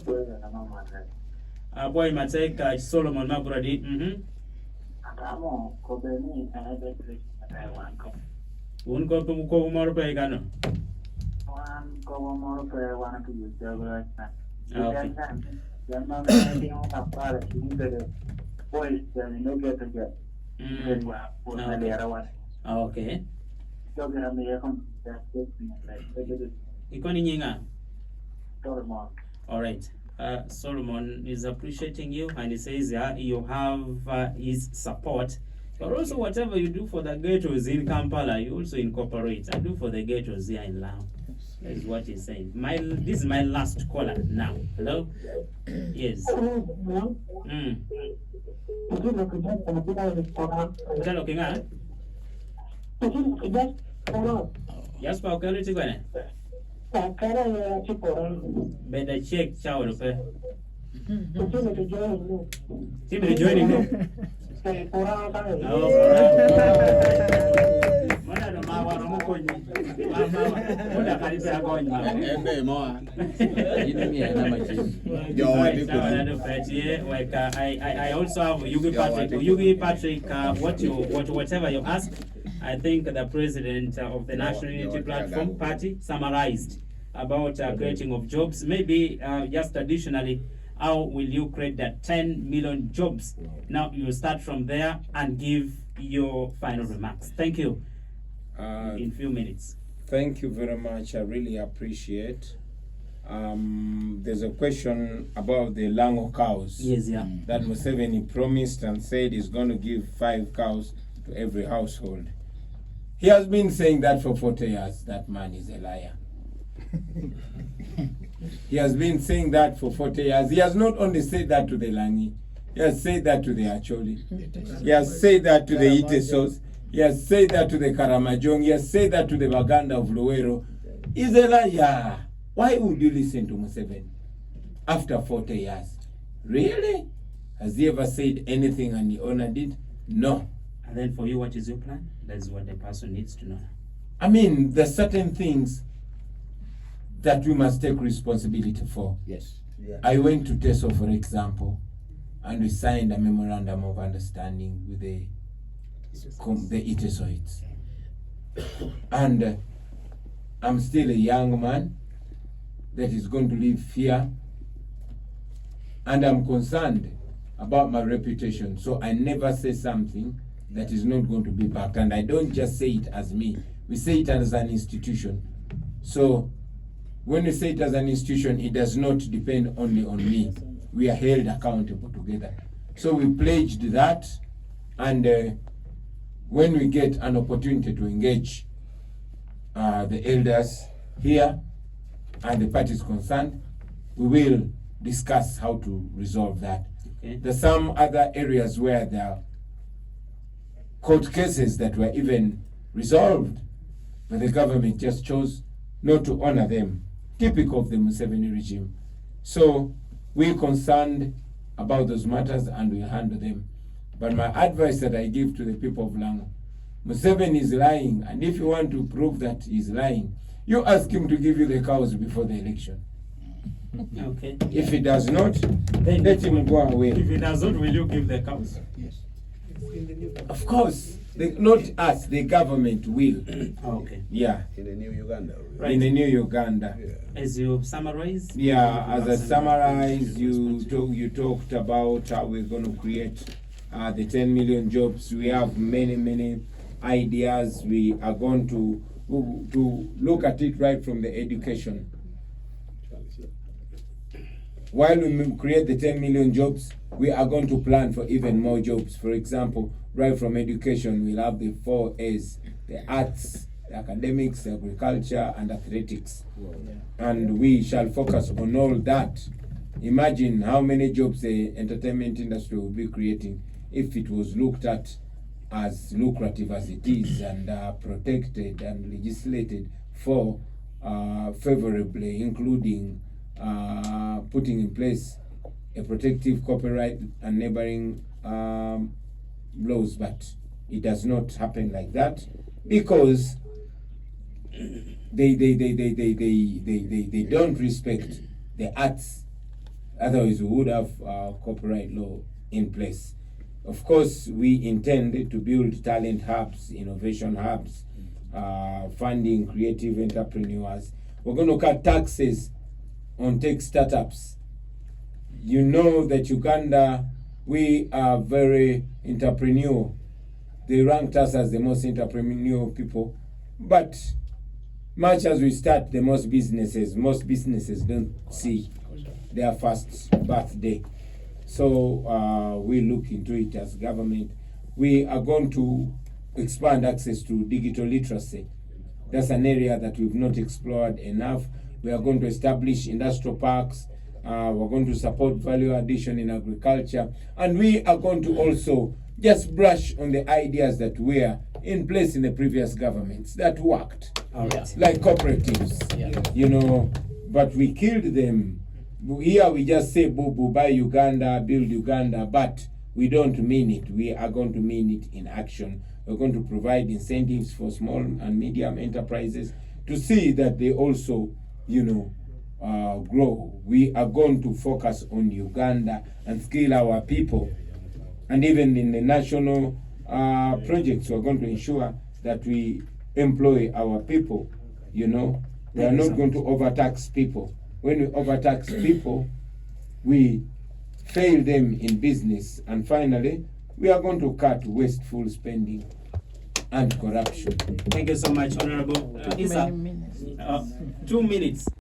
Boy Mateka Solomon Mabradi. Unko ko mo pe gano. Okay. Ikoni nyinga. All right. Solomon is appreciating you, and he says you have his support. But also, whatever you do for the ghettos in Kampala, you also incorporate. I do for the ghettos here in Lao. That is what he's saying. This is my last caller now. Hello? Yes. Yes, pa ukaliti kwenye? Better check chao pe. Timu joining no. Mana no mawa no mukonyi. Mama kalisa yakonyi. Ende moa. Yini mi na machi. I also have Yugi Patrick whatever you ask. I think the president of the National Unity Platform Party summarized about creating of jobs. Maybe just additionally, how will you create that 10 million jobs? Now you start from there and give your final remarks. Thank you. In few minutes. Thank you very much. I really appreciate. There's a question about the Lango cows. Yes, yeah. That Museven promised and said he's going to give 5 cows to every household. He has been saying that for 40 years. That man is a liar. He has been saying that for 40 years. He has not only said that to the Langi, he has said that to the Acholi, he has said that to the Itesos, he has said that to the Karamajong, he has said that to the Baganda of Luero. He's a liar. Why would you listen to Museven after 40 years? Really? Has he ever said anything and he honored it? No. And then for you, what is your plan? That's what the person needs to know. I mean, there's certain things that we must take responsibility for. Yes. Yeah. I went to TESO, for example, and we signed a memorandum of understanding with the Itesoids. And I'm still a young man that is going to live here, and I'm concerned about my reputation. So I never say something that is not going to be backed. And I don't just say it as me. We say it as an institution. So when we say it as an institution, it does not depend only on me. We are held accountable together. So we pledged that, and when we get an opportunity to engage the elders here and the parties concerned, we will discuss how to resolve that. Okay. There's some other areas where there are court cases that were even resolved, but the government just chose not to honor them, typical of the Museven regime. So we're concerned about those matters and we handle them. But my advice that I give to the people of Lango, Museven is lying, and if you want to prove that he's lying, you ask him to give you the cows before the election. Okay. If he does not, then let him go away. If he does not, will you give the cows? Yes. Of course, not us, the government will. Okay. Yeah. In the new Uganda. Right. In the new Uganda. Yeah. As you summarize? Yeah, as I summarize, you talked about how we're going to create the 10 million jobs. We have many ideas. We are going to look at it right from the education. While we create the 10 million jobs, we are going to plan for even more jobs. For example, right from education, we'll have the 4 A's, the arts, the academics, the agriculture, and athletics. And we shall focus on all that. Imagine how many jobs the entertainment industry will be creating if it was looked at as lucrative as it is, and protected and legislated for favorably, including putting in place a protective copyright and neighboring laws. But it does not happen like that because they don't respect the arts Otherwise, we would have copyright law in place. Of course, we intend to build talent hubs, innovation hubs, funding creative entrepreneurs. We're going to cut taxes on tech startups. You know that Uganda, we are very entrepreneurial. They ranked us as the most entrepreneurial people. But much as we start the most businesses don't see their first birthday. So we look into it as government. We are going to expand access to digital literacy. That's an area that we've not explored enough. We are going to establish industrial parks. We're going to support value addition in agriculture. And we are going to also just brush on the ideas that were in place in the previous governments that worked. Like cooperatives, you know, but we killed them. Here we just say, boo, buy Uganda, build Uganda, but we don't mean it. We are going to mean it in action. We're going to provide incentives for small and medium enterprises to see that they also, you know, grow. We are going to focus on Uganda and skill our people. And even in the national projects, we're going to ensure that we employ our people, you know. We are not going to overtax people. When we overtax people, we fail them in business. And finally, we are going to cut wasteful spending and corruption. Thank you so much, Honorable Isa. 2 minutes.